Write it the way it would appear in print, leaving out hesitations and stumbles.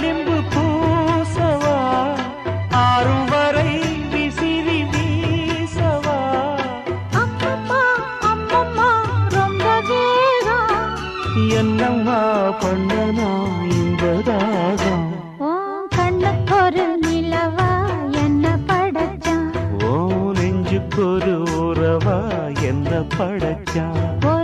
களிம்பு பூசவா ஆறும் வரை விசிறி வீசவா அம்மம்மா அம்மம்மா ரொம்ப வேகம் என்னம்மா பண்ணனா இன்பதாகம் ஓ கண்ணுக்கொரு நிலவா என்ன படைச்சான் ஓ நெஞ்சுக்கொரு உறவா என்ன படைச்சான் ஓ